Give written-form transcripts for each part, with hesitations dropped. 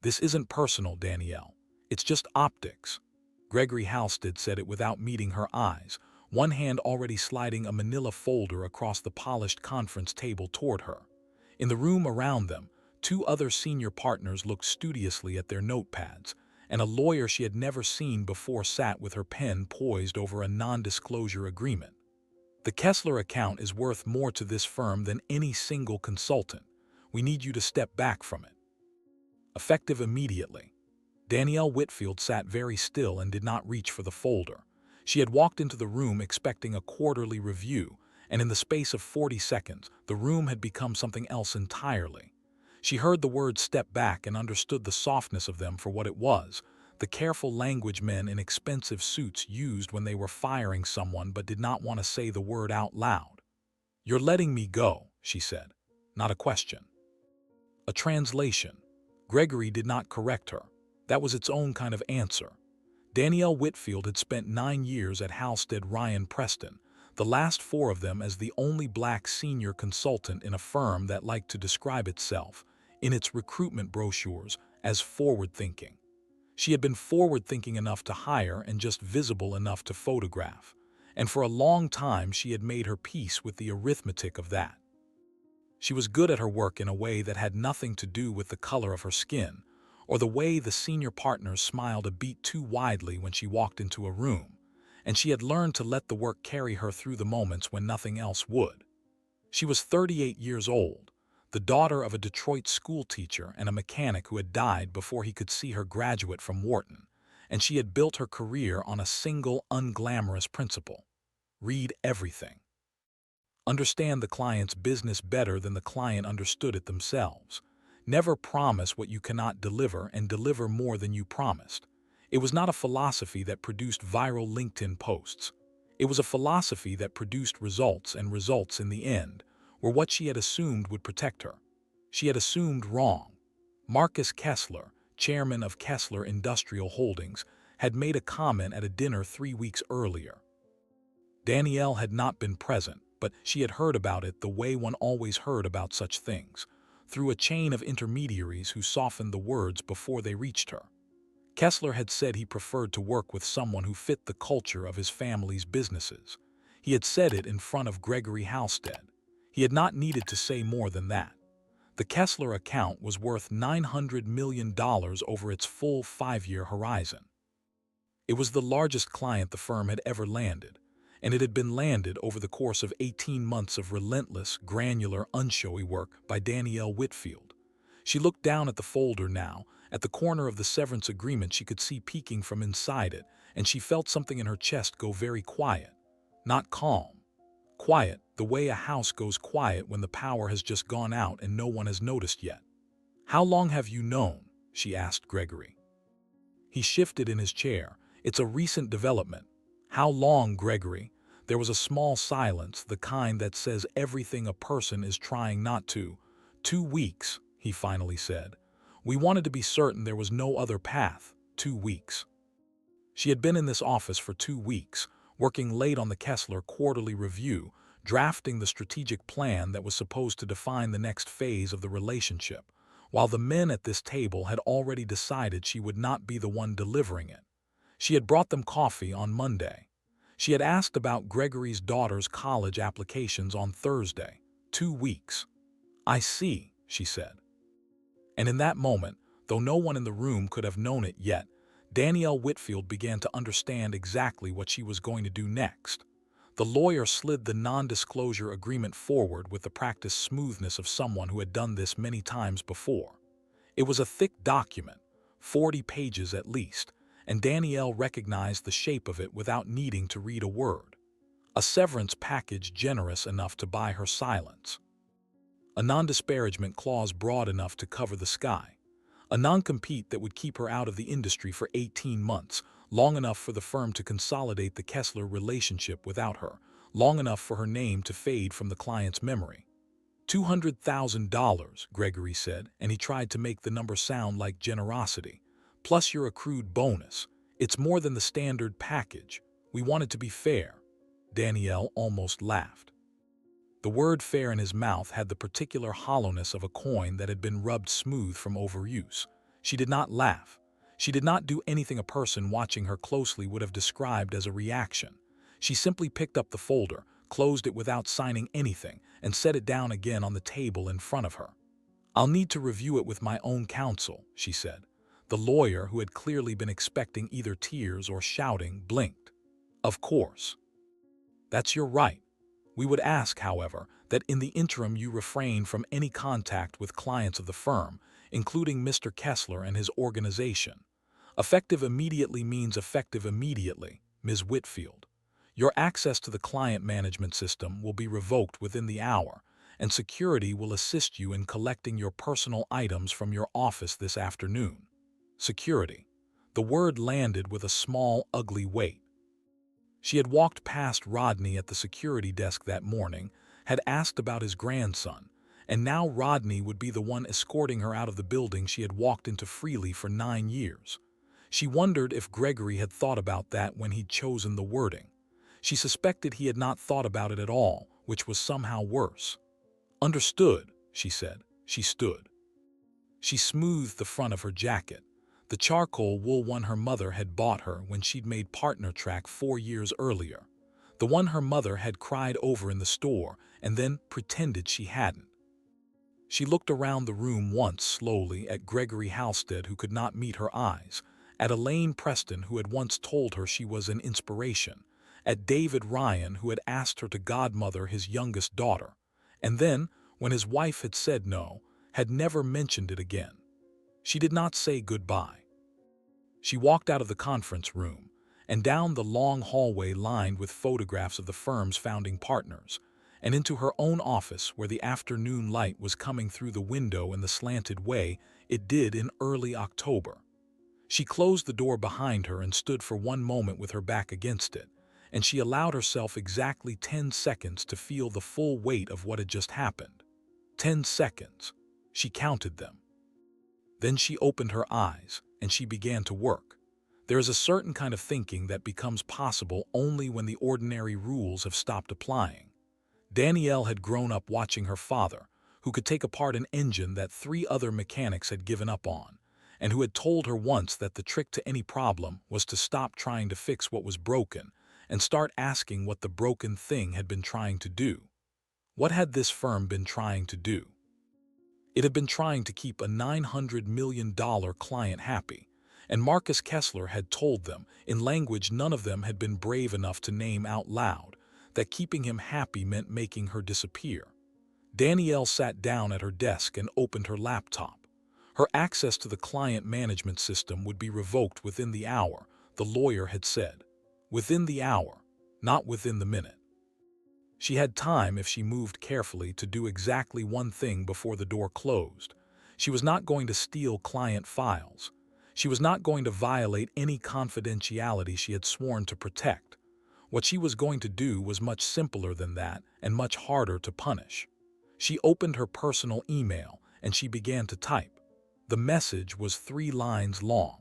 "This isn't personal, Danielle. It's just optics." Gregory Halstead said it without meeting her eyes, one hand already sliding a manila folder across the polished conference table toward her. In the room around them, two other senior partners looked studiously at their notepads, and a lawyer she had never seen before sat with her pen poised over a non-disclosure agreement. "The Kessler account is worth more to this firm than any single consultant. We need you to step back from it." Effective immediately. Danielle Whitfield sat very still and did not reach for the folder. She had walked into the room expecting a quarterly review, and in the space of 40 seconds, the room had become something else entirely. She heard the words "step back" and understood the softness of them for what it was, the careful language men in expensive suits used when they were firing someone but did not want to say the word out loud. "You're letting me go," she said. Not a question. A translation. Gregory did not correct her. That was its own kind of answer. Danielle Whitfield had spent 9 years at Halstead Ryan Preston, the last 4 of them as the only black senior consultant in a firm that liked to describe itself, in its recruitment brochures, as forward-thinking. She had been forward-thinking enough to hire and just visible enough to photograph, and for a long time she had made her peace with the arithmetic of that. She was good at her work in a way that had nothing to do with the color of her skin, or the way the senior partners smiled a beat too widely when she walked into a room, and she had learned to let the work carry her through the moments when nothing else would. She was 38 years old, the daughter of a Detroit schoolteacher and a mechanic who had died before he could see her graduate from Wharton, and she had built her career on a single unglamorous principle: read everything. Understand the client's business better than the client understood it themselves. Never promise what you cannot deliver and deliver more than you promised. It was not a philosophy that produced viral LinkedIn posts. It was a philosophy that produced results, and results in the end were what she had assumed would protect her. She had assumed wrong. Marcus Kessler, chairman of Kessler Industrial Holdings, had made a comment at a dinner 3 weeks earlier. Danielle had not been present, but she had heard about it the way one always heard about such things, through a chain of intermediaries who softened the words before they reached her. Kessler had said he preferred to work with someone who fit the culture of his family's businesses. He had said it in front of Gregory Halstead. He had not needed to say more than that. The Kessler account was worth $900 million over its full 5-year horizon. It was the largest client the firm had ever landed, and it had been landed over the course of 18 months of relentless, granular, unshowy work by Danielle Whitfield. She looked down at the folder now. At the corner of the severance agreement she could see peeking from inside it, and she felt something in her chest go very quiet. Not calm. Quiet, the way a house goes quiet when the power has just gone out and no one has noticed yet. "How long have you known?" she asked Gregory. He shifted in his chair. "It's a recent development." "How long, Gregory?" There was a small silence, the kind that says everything a person is trying not to. "2 weeks, he finally said. "We wanted to be certain there was no other path. 2 weeks." She had been in this office for 2 weeks, working late on the Kessler quarterly review, drafting the strategic plan that was supposed to define the next phase of the relationship, while the men at this table had already decided she would not be the one delivering it. She had brought them coffee on Monday. She had asked about Gregory's daughter's college applications on Thursday. 2 weeks. "I see," she said. And in that moment, though no one in the room could have known it yet, Danielle Whitfield began to understand exactly what she was going to do next. The lawyer slid the non-disclosure agreement forward with the practiced smoothness of someone who had done this many times before. It was a thick document, 40 pages at least, and Danielle recognized the shape of it without needing to read a word. A severance package generous enough to buy her silence. A non-disparagement clause broad enough to cover the sky. A non-compete that would keep her out of the industry for 18 months, long enough for the firm to consolidate the Kessler relationship without her, long enough for her name to fade from the client's memory. $200,000, Gregory said, and he tried to make the number sound like generosity. "Plus your accrued bonus. It's more than the standard package. We want it to be fair." Danielle almost laughed. The word fair in his mouth had the particular hollowness of a coin that had been rubbed smooth from overuse. She did not laugh. She did not do anything a person watching her closely would have described as a reaction. She simply picked up the folder, closed it without signing anything, and set it down again on the table in front of her. "I'll need to review it with my own counsel," she said. The lawyer, who had clearly been expecting either tears or shouting, blinked. "Of course. That's your right. We would ask, however, that in the interim you refrain from any contact with clients of the firm, including Mr. Kessler and his organization. Effective immediately means effective immediately, Ms. Whitfield. Your access to the client management system will be revoked within the hour, and security will assist you in collecting your personal items from your office this afternoon." Security. The word landed with a small, ugly weight. She had walked past Rodney at the security desk that morning, had asked about his grandson, and now Rodney would be the one escorting her out of the building she had walked into freely for 9 years. She wondered if Gregory had thought about that when he'd chosen the wording. She suspected he had not thought about it at all, which was somehow worse. "Understood," she said. She stood. She smoothed the front of her jacket, the charcoal wool one her mother had bought her when she'd made partner track 4 years earlier, the one her mother had cried over in the store and then pretended she hadn't. She looked around the room once slowly at Gregory Halstead, who could not meet her eyes, at Elaine Preston, who had once told her she was an inspiration, at David Ryan, who had asked her to godmother his youngest daughter, and then, when his wife had said no, had never mentioned it again. She did not say goodbye. She walked out of the conference room and down the long hallway lined with photographs of the firm's founding partners, and into her own office where the afternoon light was coming through the window in the slanted way it did in early October. She closed the door behind her and stood for one moment with her back against it, and she allowed herself exactly 10 seconds to feel the full weight of what had just happened. 10 seconds. She counted them. Then she opened her eyes, and she began to work. There is a certain kind of thinking that becomes possible only when the ordinary rules have stopped applying. Danielle had grown up watching her father, who could take apart an engine that 3 other mechanics had given up on, and who had told her once that the trick to any problem was to stop trying to fix what was broken and start asking what the broken thing had been trying to do. What had this firm been trying to do? It had been trying to keep a $900 million client happy, and Marcus Kessler had told them, in language none of them had been brave enough to name out loud, that keeping him happy meant making her disappear. Danielle sat down at her desk and opened her laptop. Her access to the client management system would be revoked within the hour, the lawyer had said. Within the hour, not within the minute. She had time, if she moved carefully, to do exactly one thing before the door closed. She was not going to steal client files. She was not going to violate any confidentiality she had sworn to protect. What she was going to do was much simpler than that and much harder to punish. She opened her personal email and she began to type. The message was 3 lines long.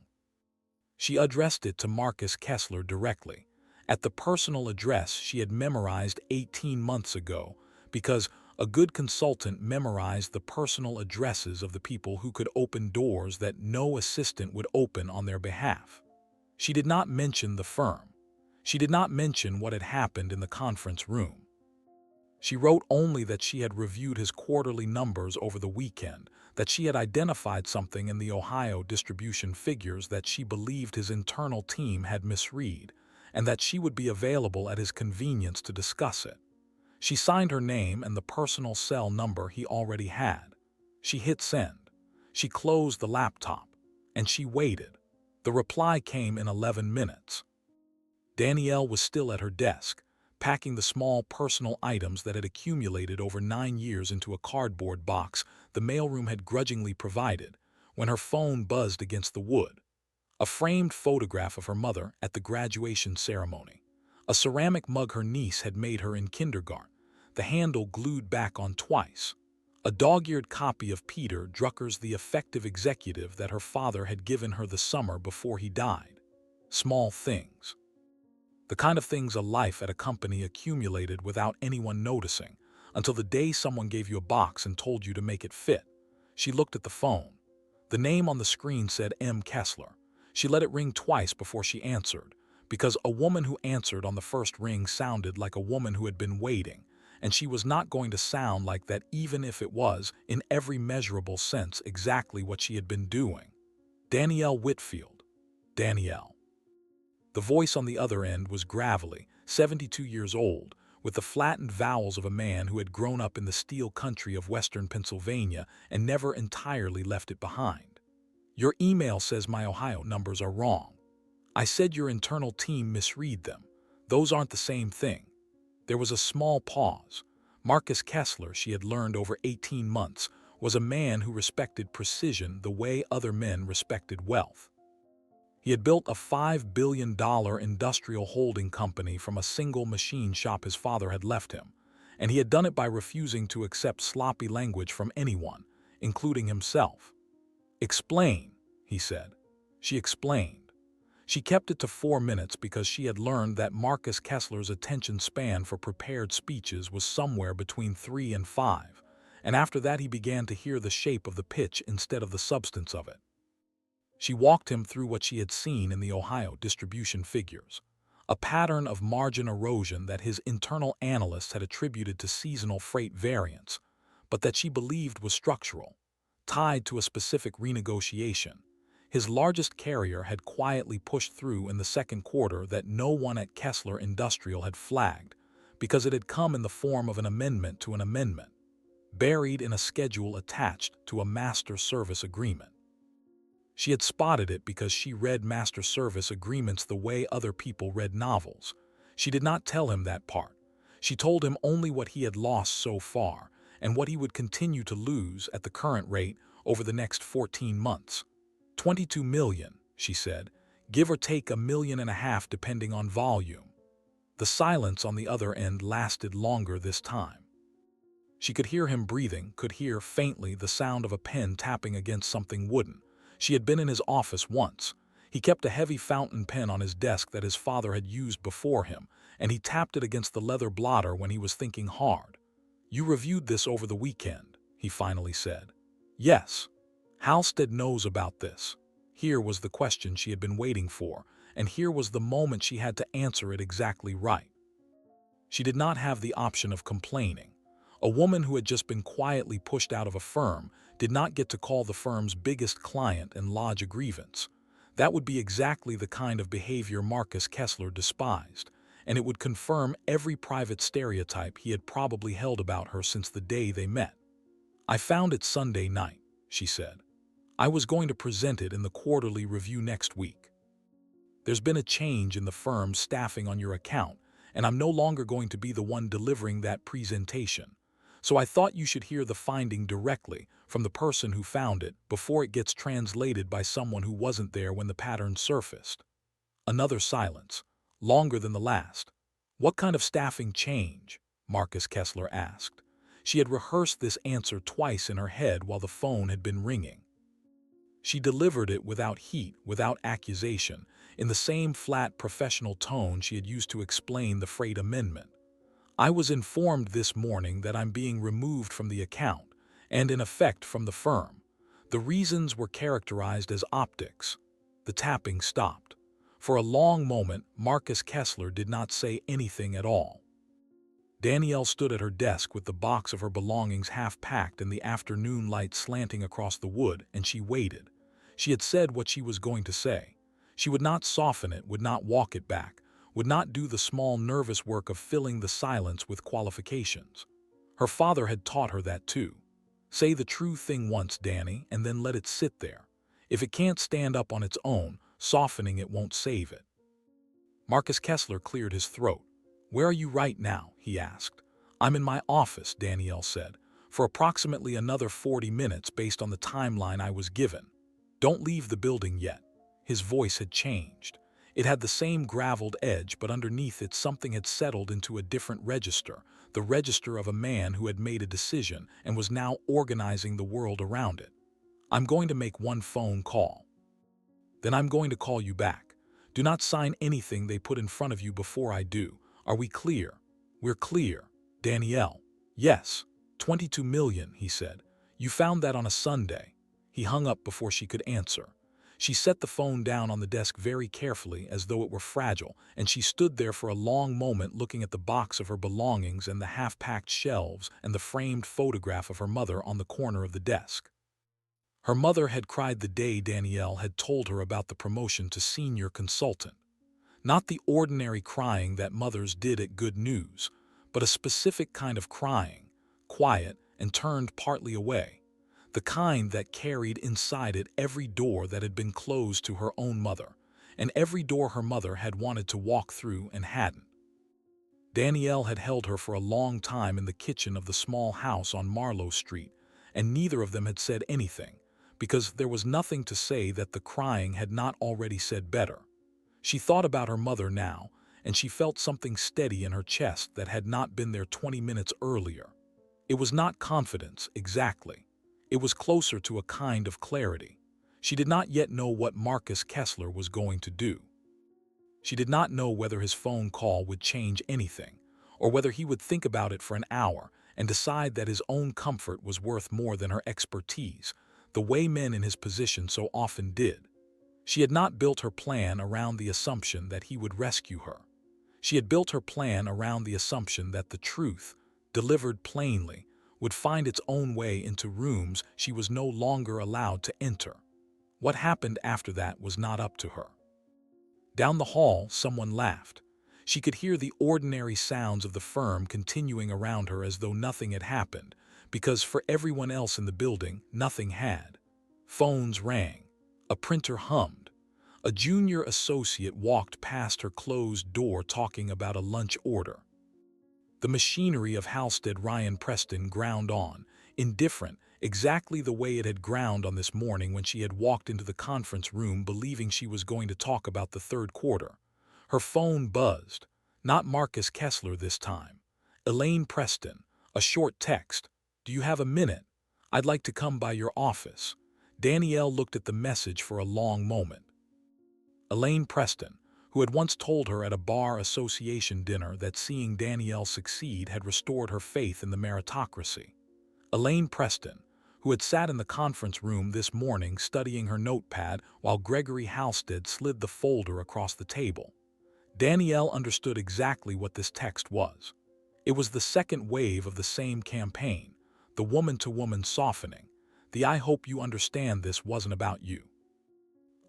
She addressed it to Marcus Kessler directly, at the personal address she had memorized 18 months ago, because a good consultant memorized the personal addresses of the people who could open doors that no assistant would open on their behalf. She did not mention the firm. She did not mention what had happened in the conference room. She wrote only that she had reviewed his quarterly numbers over the weekend, that she had identified something in the Ohio distribution figures that she believed his internal team had misread, and that she would be available at his convenience to discuss it. She signed her name and the personal cell number he already had. She hit send. She closed the laptop, and she waited. The reply came in 11 minutes. Danielle was still at her desk, packing the small personal items that had accumulated over 9 years into a cardboard box the mailroom had grudgingly provided, when her phone buzzed against the wood. A framed photograph of her mother at the graduation ceremony. A ceramic mug her niece had made her in kindergarten, the handle glued back on twice. A dog-eared copy of Peter Drucker's The Effective Executive that her father had given her the summer before he died. Small things. The kind of things a life at a company accumulated without anyone noticing, until the day someone gave you a box and told you to make it fit. She looked at the phone. The name on the screen said M. Kessler. She let it ring twice before she answered, because a woman who answered on the first ring sounded like a woman who had been waiting, and she was not going to sound like that even if it was, in every measurable sense, exactly what she had been doing. Danielle Whitfield. Danielle. The voice on the other end was gravelly, 72 years old, with the flattened vowels of a man who had grown up in the steel country of western Pennsylvania and never entirely left it behind. Your email says my Ohio numbers are wrong. I said your internal team misread them. Those aren't the same thing. There was a small pause. Marcus Kessler, she had learned over 18 months, was a man who respected precision the way other men respected wealth. He had built a $5 billion industrial holding company from a single machine shop his father had left him, and he had done it by refusing to accept sloppy language from anyone, including himself. Explain, he said. She explained. She kept it to 4 minutes because she had learned that Marcus Kessler's attention span for prepared speeches was somewhere between 3 and 5, and after that he began to hear the shape of the pitch instead of the substance of it. She walked him through what she had seen in the Ohio distribution figures, a pattern of margin erosion that his internal analysts had attributed to seasonal freight variance, but that she believed was structural, tied to a specific renegotiation. His largest carrier had quietly pushed through in the second quarter that no one at Kessler Industrial had flagged, because it had come in the form of an amendment to an amendment, buried in a schedule attached to a master service agreement. She had spotted it because she read master service agreements the way other people read novels. She did not tell him that part. She told him only what he had lost so far and what he would continue to lose at the current rate over the next 14 months. 22 million, she said, give or take $1.5 million depending on volume. The silence on the other end lasted longer this time. She could hear him breathing, could hear faintly the sound of a pen tapping against something wooden. She had been in his office once. He kept a heavy fountain pen on his desk that his father had used before him, and he tapped it against the leather blotter when he was thinking hard. You reviewed this over the weekend, he finally said. Yes. Halstead knows about this. Here was the question she had been waiting for, and here was the moment she had to answer it exactly right. She did not have the option of complaining. A woman who had just been quietly pushed out of a firm did not get to call the firm's biggest client and lodge a grievance. That would be exactly the kind of behavior Marcus Kessler despised, and it would confirm every private stereotype he had probably held about her since the day they met. I found it Sunday night, she said. I was going to present it in the quarterly review next week. There's been a change in the firm's staffing on your account, and I'm no longer going to be the one delivering that presentation. So I thought you should hear the finding directly from the person who found it before it gets translated by someone who wasn't there when the pattern surfaced. Another silence, longer than the last. What kind of staffing change? Marcus Kessler asked. She had rehearsed this answer twice in her head while the phone had been ringing. She delivered it without heat, without accusation, in the same flat professional tone she had used to explain the freight amendment. I was informed this morning that I'm being removed from the account, and in effect from the firm. The reasons were characterized as optics. The tapping stopped. For a long moment, Marcus Kessler did not say anything at all. Danielle stood at her desk with the box of her belongings half-packed and the afternoon light slanting across the wood, and she waited. She had said what she was going to say. She would not soften it, would not walk it back, would not do the small nervous work of filling the silence with qualifications. Her father had taught her that too. Say the true thing once, Danny, and then let it sit there. If it can't stand up on its own, softening it won't save it. Marcus Kessler cleared his throat. Where are you right now? He asked. I'm in my office, Danielle said, for approximately another 40 minutes based on the timeline I was given. Don't leave the building yet. His voice had changed. It had the same graveled edge, but underneath it something had settled into a different register, the register of a man who had made a decision and was now organizing the world around it. I'm going to make one phone call. Then I'm going to call you back. Do not sign anything they put in front of you before I do. Are we clear? We're clear. Danielle. Yes. 22 million, he said. You found that on a Sunday. He hung up before she could answer. She set the phone down on the desk very carefully, as though it were fragile, and she stood there for a long moment looking at the box of her belongings and the half-packed shelves and the framed photograph of her mother on the corner of the desk. Her mother had cried the day Danielle had told her about the promotion to senior consultant. Not the ordinary crying that mothers did at good news, but a specific kind of crying, quiet and turned partly away, the kind that carried inside it every door that had been closed to her own mother, and every door her mother had wanted to walk through and hadn't. Danielle had held her for a long time in the kitchen of the small house on Marlowe Street, and neither of them had said anything, because there was nothing to say that the crying had not already said better. She thought about her mother now, and she felt something steady in her chest that had not been there 20 minutes earlier. It was not confidence, exactly. It was closer to a kind of clarity. She did not yet know what Marcus Kessler was going to do. She did not know whether his phone call would change anything, or whether he would think about it for an hour and decide that his own comfort was worth more than her expertise, the way men in his position so often did. She had not built her plan around the assumption that he would rescue her. She had built her plan around the assumption that the truth, delivered plainly, would find its own way into rooms she was no longer allowed to enter. What happened after that was not up to her. Down the hall, someone laughed. She could hear the ordinary sounds of the firm continuing around her as though nothing had happened, because for everyone else in the building, nothing had. Phones rang. A printer hummed. A junior associate walked past her closed door talking about a lunch order. The machinery of Halstead Ryan Preston ground on, indifferent, exactly the way it had ground on this morning when she had walked into the conference room believing she was going to talk about the third quarter. Her phone buzzed. Not Marcus Kessler this time. Elaine Preston. A short text. "Do you have a minute? I'd like to come by your office." Danielle looked at the message for a long moment. Elaine Preston, who had once told her at a bar association dinner that seeing Danielle succeed had restored her faith in the meritocracy. Elaine Preston, who had sat in the conference room this morning studying her notepad while Gregory Halstead slid the folder across the table. Danielle understood exactly what this text was. It was the second wave of the same campaign, the woman-to-woman softening. The "I hope you understand this wasn't about you."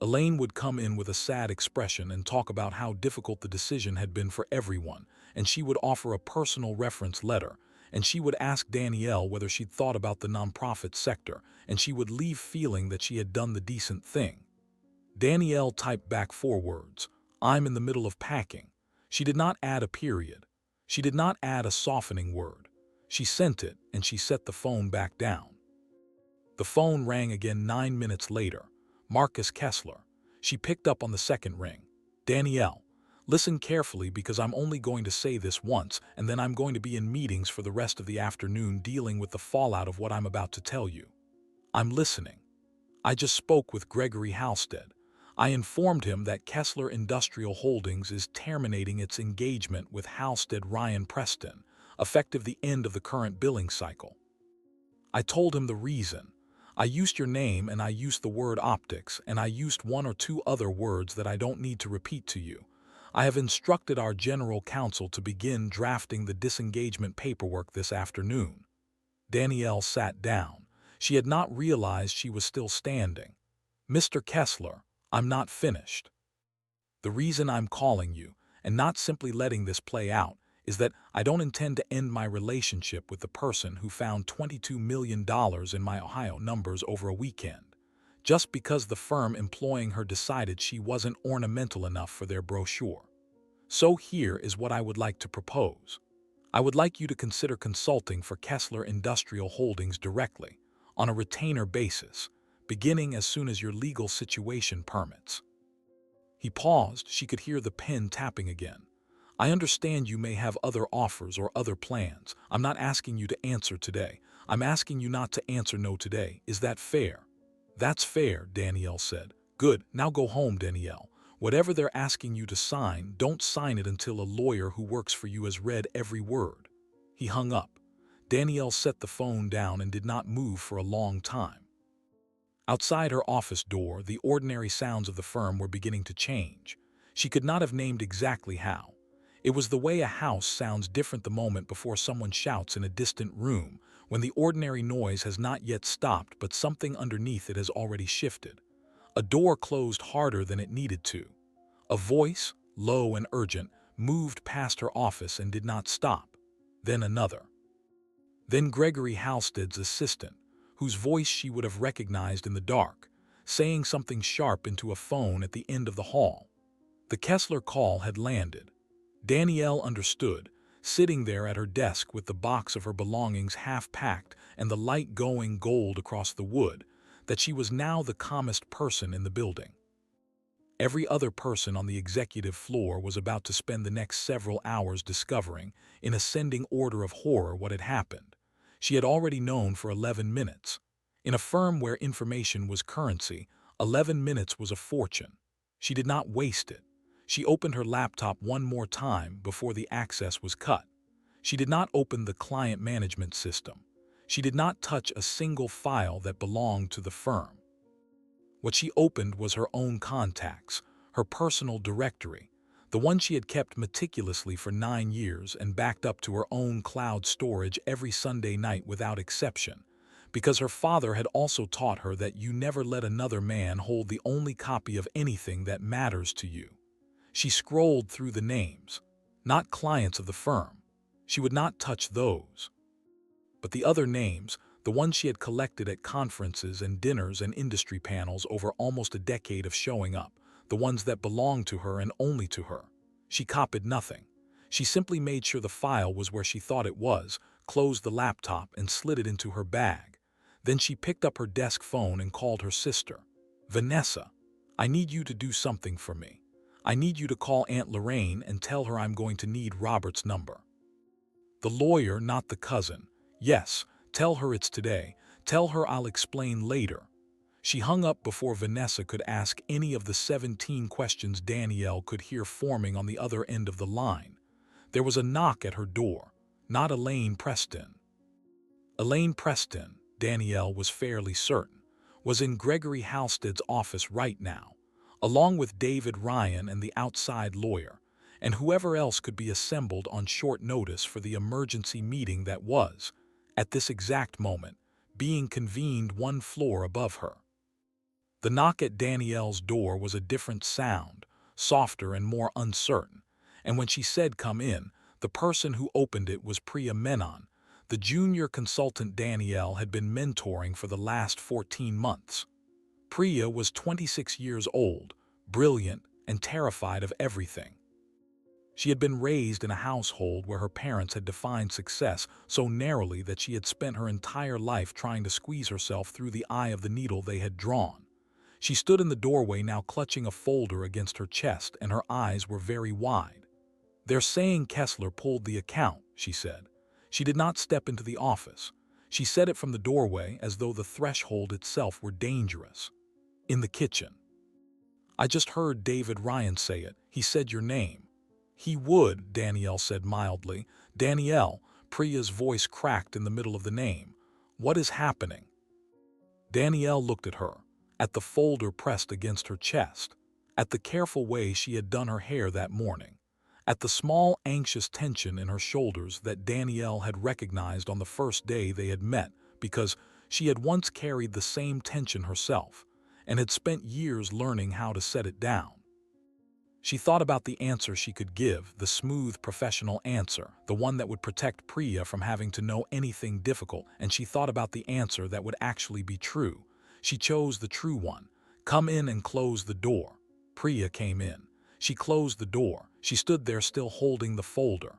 Elaine would come in with a sad expression and talk about how difficult the decision had been for everyone, and she would offer a personal reference letter, and she would ask Danielle whether she'd thought about the nonprofit sector, and she would leave feeling that she had done the decent thing. Danielle typed back 4 words, "I'm in the middle of packing." She did not add a period. She did not add a softening word. She sent it, and she set the phone back down. The phone rang again 9 minutes later. Marcus Kessler. She picked up on the second ring. "Danielle, listen carefully because I'm only going to say this once, and then I'm going to be in meetings for the rest of the afternoon dealing with the fallout of what I'm about to tell you. I'm listening. I just spoke with Gregory Halstead. I informed him that Kessler Industrial Holdings is terminating its engagement with Halstead Ryan Preston, effective the end of the current billing cycle. I told him the reason. I used your name and I used the word optics and I used 1 or 2 other words that I don't need to repeat to you. I have instructed our general counsel to begin drafting the disengagement paperwork this afternoon." Danielle sat down. She had not realized she was still standing. "Mr. Kessler, I'm not finished. The reason I'm calling you, and not simply letting this play out, is that I don't intend to end my relationship with the person who found $22 million in my Ohio numbers over a weekend, just because the firm employing her decided she wasn't ornamental enough for their brochure. So here is what I would like to propose. I would like you to consider consulting for Kessler Industrial Holdings directly, on a retainer basis, beginning as soon as your legal situation permits." He paused. She could hear the pen tapping again. "I understand you may have other offers or other plans. I'm not asking you to answer today. I'm asking you not to answer no today. Is that fair?" "That's fair," Danielle said. "Good. Now go home, Danielle. Whatever they're asking you to sign, don't sign it until a lawyer who works for you has read every word." He hung up. Danielle set the phone down and did not move for a long time. Outside her office door, the ordinary sounds of the firm were beginning to change. She could not have named exactly how. It was the way a house sounds different the moment before someone shouts in a distant room, when the ordinary noise has not yet stopped but something underneath it has already shifted. A door closed harder than it needed to. A voice, low and urgent, moved past her office and did not stop. Then another. Then Gregory Halstead's assistant, whose voice she would have recognized in the dark, saying something sharp into a phone at the end of the hall. The Kessler call had landed. Danielle understood, sitting there at her desk with the box of her belongings half-packed and the light going gold across the wood, that she was now the calmest person in the building. Every other person on the executive floor was about to spend the next several hours discovering, in ascending order of horror, what had happened. She had already known for 11 minutes. In a firm where information was currency, 11 minutes was a fortune. She did not waste it. She opened her laptop one more time before the access was cut. She did not open the client management system. She did not touch a single file that belonged to the firm. What she opened was her own contacts, her personal directory, the one she had kept meticulously for 9 years and backed up to her own cloud storage every Sunday night without exception, because her father had also taught her that you never let another man hold the only copy of anything that matters to you. She scrolled through the names, not clients of the firm. She would not touch those. But the other names, the ones she had collected at conferences and dinners and industry panels over almost a decade of showing up, the ones that belonged to her and only to her. She copied nothing. She simply made sure the file was where she thought it was, closed the laptop and slid it into her bag. Then she picked up her desk phone and called her sister. "Vanessa, I need you to do something for me. I need you to call Aunt Lorraine and tell her I'm going to need Robert's number." The lawyer, not the cousin. "Yes, tell her it's today. Tell her I'll explain later." She hung up before Vanessa could ask any of the 17 questions Danielle could hear forming on the other end of the line. There was a knock at her door. Not Elaine Preston. Elaine Preston, Danielle was fairly certain, was in Gregory Halstead's office right now, along with David Ryan and the outside lawyer, and whoever else could be assembled on short notice for the emergency meeting that was, at this exact moment, being convened one floor above her. The knock at Danielle's door was a different sound, softer and more uncertain, and when she said "come in," the person who opened it was Priya Menon, the junior consultant Danielle had been mentoring for the last 14 months. Priya was 26 years old, brilliant, and terrified of everything. She had been raised in a household where her parents had defined success so narrowly that she had spent her entire life trying to squeeze herself through the eye of the needle they had drawn. She stood in the doorway now, clutching a folder against her chest, and her eyes were very wide. "They're saying Kessler pulled the account," she said. She did not step into the office. She said it from the doorway as though the threshold itself were dangerous. "In the kitchen. I just heard David Ryan say it. He said your name." "He would," Danielle said mildly. "Danielle," Priya's voice cracked in the middle of the name. "What is happening?" Danielle looked at her, at the folder pressed against her chest, at the careful way she had done her hair that morning, at the small anxious tension in her shoulders that Danielle had recognized on the first day they had met because she had once carried the same tension herself and had spent years learning how to set it down. She thought about the answer she could give, the smooth, professional answer, the one that would protect Priya from having to know anything difficult, and she thought about the answer that would actually be true. She chose the true one. "Come in and close the door." Priya came in. She closed the door. She stood there still holding the folder.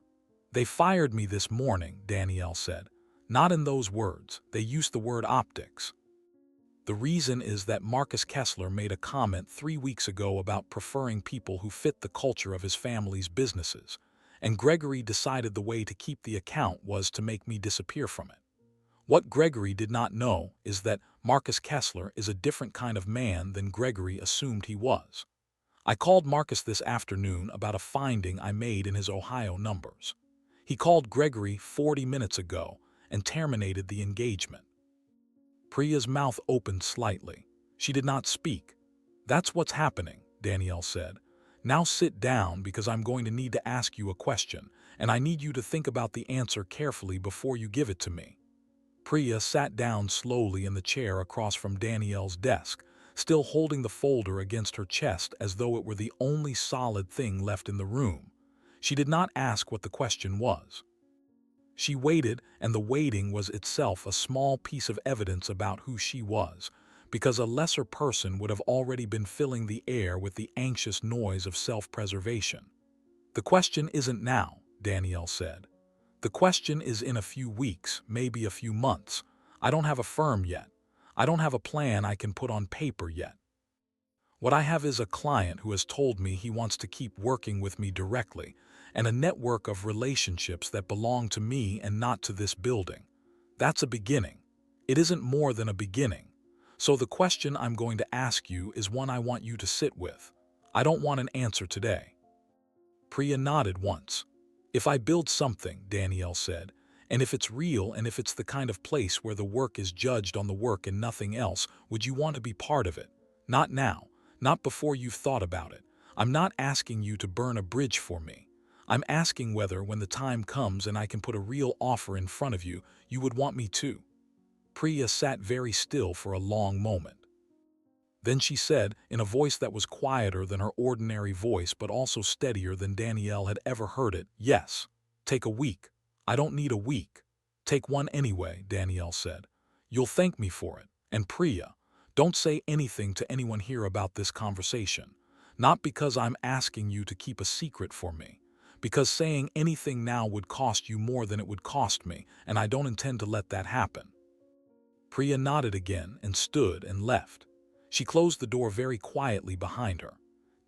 "They fired me this morning," Danielle said. "Not in those words. They used the word optics. The reason is that Marcus Kessler made a comment 3 weeks ago about preferring people who fit the culture of his family's businesses, and Gregory decided the way to keep the account was to make me disappear from it. What Gregory did not know is that Marcus Kessler is a different kind of man than Gregory assumed he was. I called Marcus this afternoon about a finding I made in his Ohio numbers. He called Gregory 40 minutes ago and terminated the engagement." Priya's mouth opened slightly. She did not speak. "That's what's happening," Danielle said. "Now sit down because I'm going to need to ask you a question, and I need you to think about the answer carefully before you give it to me." Priya sat down slowly in the chair across from Danielle's desk, still holding the folder against her chest as though it were the only solid thing left in the room. She did not ask what the question was. She waited, and the waiting was itself a small piece of evidence about who she was, because a lesser person would have already been filling the air with the anxious noise of self-preservation. "The question isn't now," Danielle said. "The question is in a few weeks, maybe a few months. I don't have a firm yet. I don't have a plan I can put on paper yet. What I have is a client who has told me he wants to keep working with me directly, and a network of relationships that belong to me and not to this building. That's a beginning. It isn't more than a beginning. So the question I'm going to ask you is one I want you to sit with. I don't want an answer today." Priya nodded once. "If I build something," Danielle said, "and if it's real and if it's the kind of place where the work is judged on the work and nothing else, would you want to be part of it? Not now. Not before you've thought about it. I'm not asking you to burn a bridge for me. I'm asking whether, when the time comes and I can put a real offer in front of you, you would want me to." Priya sat very still for a long moment. Then she said, in a voice that was quieter than her ordinary voice but also steadier than Danielle had ever heard it, "Yes. Take a week. I don't need a week. Take one anyway," Danielle said. "You'll thank me for it. And Priya, don't say anything to anyone here about this conversation. Not because I'm asking you to keep a secret for me. Because saying anything now would cost you more than it would cost me, and I don't intend to let that happen." Priya nodded again and stood and left. She closed the door very quietly behind her.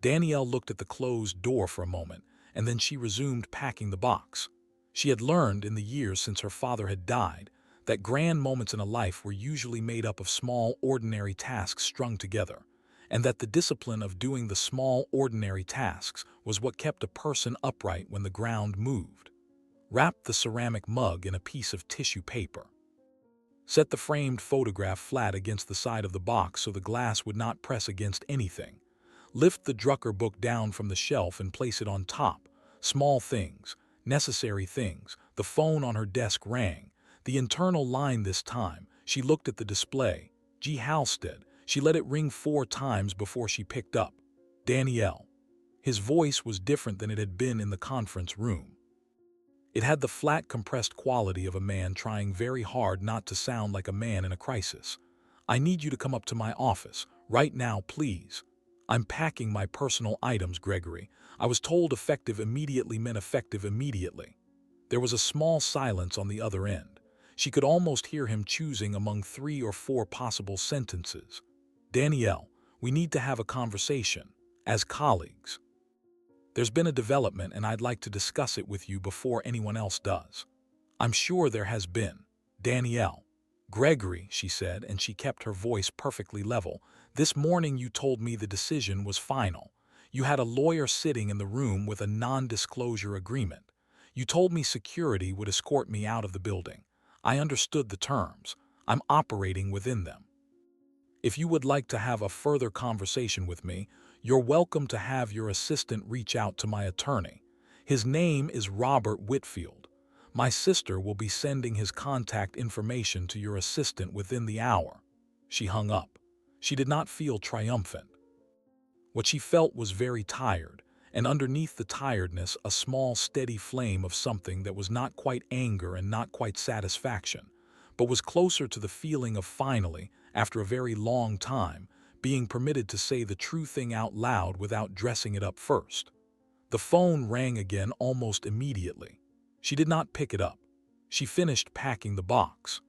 Danielle looked at the closed door for a moment, and then she resumed packing the box. She had learned in the years since her father had died that grand moments in a life were usually made up of small, ordinary tasks strung together, and that the discipline of doing the small, ordinary tasks was what kept a person upright when the ground moved. Wrap the ceramic mug in a piece of tissue paper. Set the framed photograph flat against the side of the box so the glass would not press against anything. Lift the Drucker book down from the shelf and place it on top. Small things, necessary things. The phone on her desk rang. The internal line this time. She looked at the display. G. Halstead. She let it ring 4 times before she picked up. "Danielle." His voice was different than it had been in the conference room. It had the flat, compressed quality of a man trying very hard not to sound like a man in a crisis. "I need you to come up to my office, right now, please. I'm packing my personal items, Gregory. I was told effective immediately meant effective immediately." There was a small silence on the other end. She could almost hear him choosing among 3 or 4 possible sentences. "Danielle, we need to have a conversation, as colleagues. There's been a development and I'd like to discuss it with you before anyone else does." "I'm sure there has been." "Danielle." "Gregory," she said, and she kept her voice perfectly level, "this morning you told me the decision was final. You had a lawyer sitting in the room with a non-disclosure agreement. You told me security would escort me out of the building. I understood the terms. I'm operating within them. If you would like to have a further conversation with me, you're welcome to have your assistant reach out to my attorney. His name is Robert Whitfield. My sister will be sending his contact information to your assistant within the hour." She hung up. She did not feel triumphant. What she felt was very tired, and underneath the tiredness a small steady flame of something that was not quite anger and not quite satisfaction, but was closer to the feeling of finally, after a very long time, being permitted to say the true thing out loud without dressing it up first. The phone rang again almost immediately. She did not pick it up. She finished packing the box.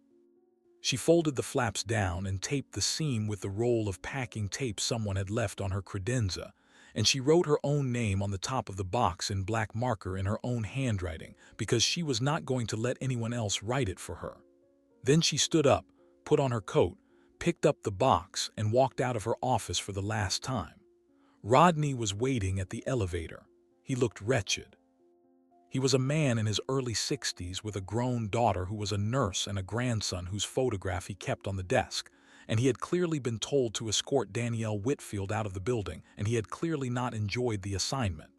She folded the flaps down and taped the seam with the roll of packing tape someone had left on her credenza, and she wrote her own name on the top of the box in black marker in her own handwriting because she was not going to let anyone else write it for her. Then she stood up, put on her coat, picked up the box, and walked out of her office for the last time. Rodney was waiting at the elevator. He looked wretched. He was a man in his early 60s with a grown daughter who was a nurse and a grandson whose photograph he kept on the desk, and he had clearly been told to escort Danielle Whitfield out of the building, and he had clearly not enjoyed the assignment.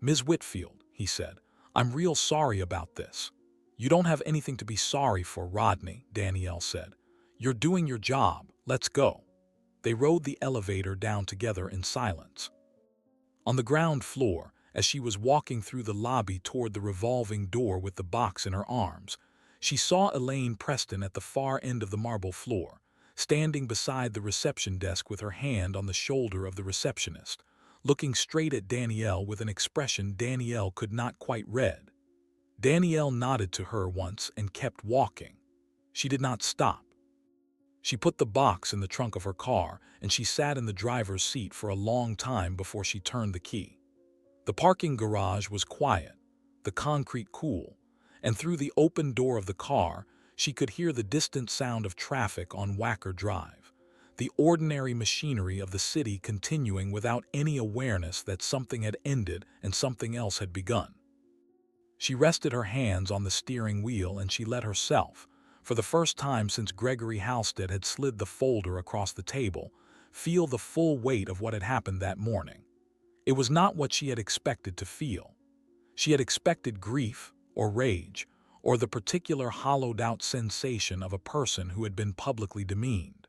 "Ms. Whitfield," he said, "I'm real sorry about this." "You don't have anything to be sorry for, Rodney," Danielle said. "You're doing your job. Let's go." They rode the elevator down together in silence. On the ground floor, as she was walking through the lobby toward the revolving door with the box in her arms, she saw Elaine Preston at the far end of the marble floor, standing beside the reception desk with her hand on the shoulder of the receptionist, looking straight at Danielle with an expression Danielle could not quite read. Danielle nodded to her once and kept walking. She did not stop. She put the box in the trunk of her car, and she sat in the driver's seat for a long time before she turned the key. The parking garage was quiet, the concrete cool, and through the open door of the car, she could hear the distant sound of traffic on Wacker Drive, the ordinary machinery of the city continuing without any awareness that something had ended and something else had begun. She rested her hands on the steering wheel and she let herself, for the first time since Gregory Halstead had slid the folder across the table, feel the full weight of what had happened that morning. It was not what she had expected to feel. She had expected grief or rage or the particular hollowed-out sensation of a person who had been publicly demeaned.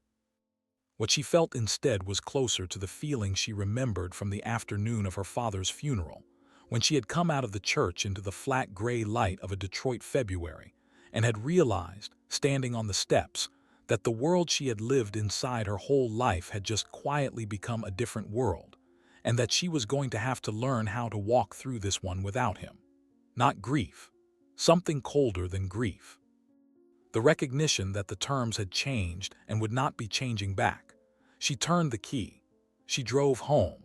What she felt instead was closer to the feeling she remembered from the afternoon of her father's funeral, when she had come out of the church into the flat gray light of a Detroit February and had realized, standing on the steps, that the world she had lived inside her whole life had just quietly become a different world, and that she was going to have to learn how to walk through this one without him. Not grief. Something colder than grief. The recognition that the terms had changed and would not be changing back. She turned the key. She drove home.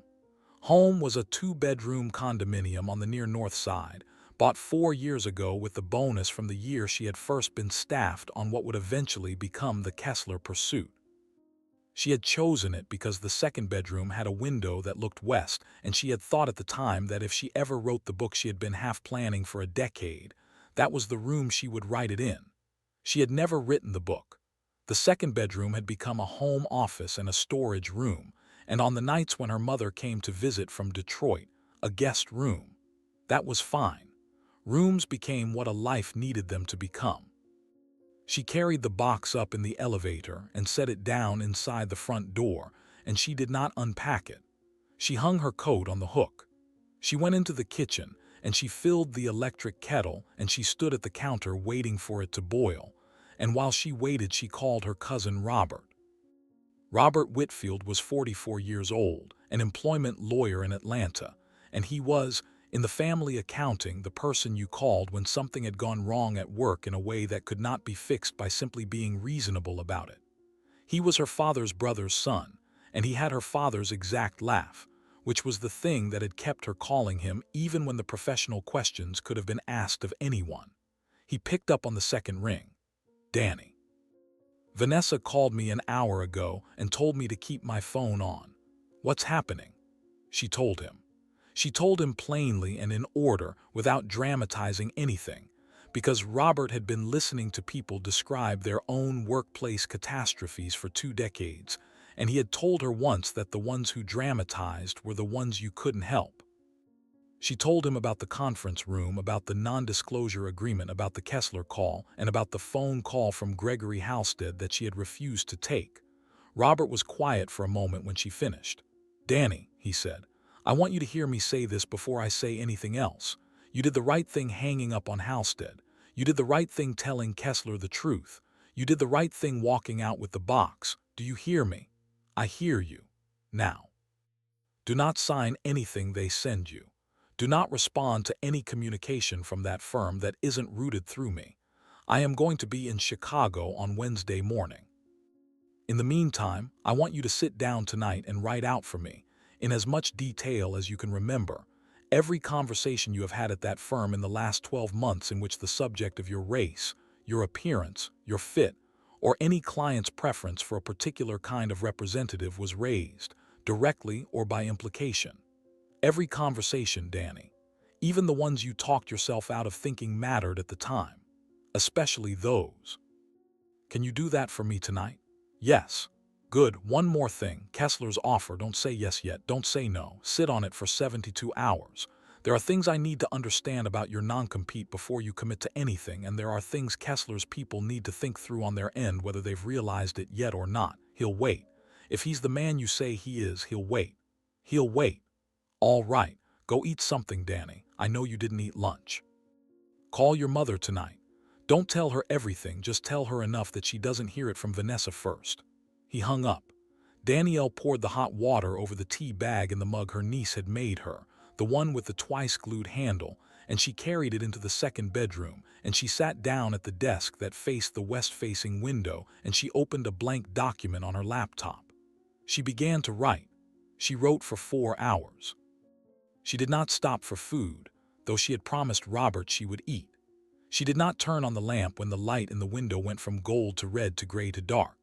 Home was a 2-bedroom condominium on the near north side, bought 4 years ago with the bonus from the year she had first been staffed on what would eventually become the Kessler Pursuit. She had chosen it because the second bedroom had a window that looked west, and she had thought at the time that if she ever wrote the book she had been half planning for a decade, that was the room she would write it in. She had never written the book. The second bedroom had become a home office and a storage room, and on the nights when her mother came to visit from Detroit, a guest room. That was fine. Rooms became what a life needed them to become. She carried the box up in the elevator and set it down inside the front door, and she did not unpack it. She hung her coat on the hook. She went into the kitchen, and she filled the electric kettle, and she stood at the counter waiting for it to boil, and while she waited she called her cousin Robert. Robert Whitfield was 44 years old, an employment lawyer in Atlanta, and he was, in the family accounting, the person you called when something had gone wrong at work in a way that could not be fixed by simply being reasonable about it. He was her father's brother's son, and he had her father's exact laugh, which was the thing that had kept her calling him even when the professional questions could have been asked of anyone. He picked up on the second ring. "Danny. Vanessa called me an hour ago and told me to keep my phone on. What's happening?" She told him. She told him plainly and in order, without dramatizing anything, because Robert had been listening to people describe their own workplace catastrophes for 2 decades, and he had told her once that the ones who dramatized were the ones you couldn't help. She told him about the conference room, about the non-disclosure agreement, about the Kessler call, and about the phone call from Gregory Halstead that she had refused to take. Robert was quiet for a moment when she finished. "Danny," he said, "I want you to hear me say this before I say anything else. You did the right thing hanging up on Halstead. You did the right thing telling Kessler the truth. You did the right thing walking out with the box. Do you hear me? I hear you. Now. Do not sign anything they send you. Do not respond to any communication from that firm that isn't routed through me. I am going to be in Chicago on Wednesday morning. In the meantime, I want you to sit down tonight and write out for me, in as much detail as you can remember, every conversation you have had at that firm in the last 12 months in which the subject of your race, your appearance, your fit, or any client's preference for a particular kind of representative was raised, directly or by implication. Every conversation, Danny, even the ones you talked yourself out of thinking mattered at the time, especially those. Can you do that for me tonight?" "Yes." Good, one more thing. Kessler's offer, don't say yes yet, don't say no. Sit on it for 72 hours. There are things I need to understand about your non-compete before you commit to anything, and there are things Kessler's people need to think through on their end whether they've realized it yet or not. He'll wait. If he's the man you say he is, he'll wait. He'll wait. All right, go eat something, Danny. I know you didn't eat lunch. Call your mother tonight. Don't tell her everything, just tell her enough that she doesn't hear it from Vanessa first. He hung up. Danielle poured the hot water over the tea bag in the mug her niece had made her, the one with the twice-glued handle, and she carried it into the second bedroom, and she sat down at the desk that faced the west-facing window, and she opened a blank document on her laptop. She began to write. She wrote for 4 hours. She did not stop for food, though she had promised Robert she would eat. She did not turn on the lamp when the light in the window went from gold to red to gray to dark.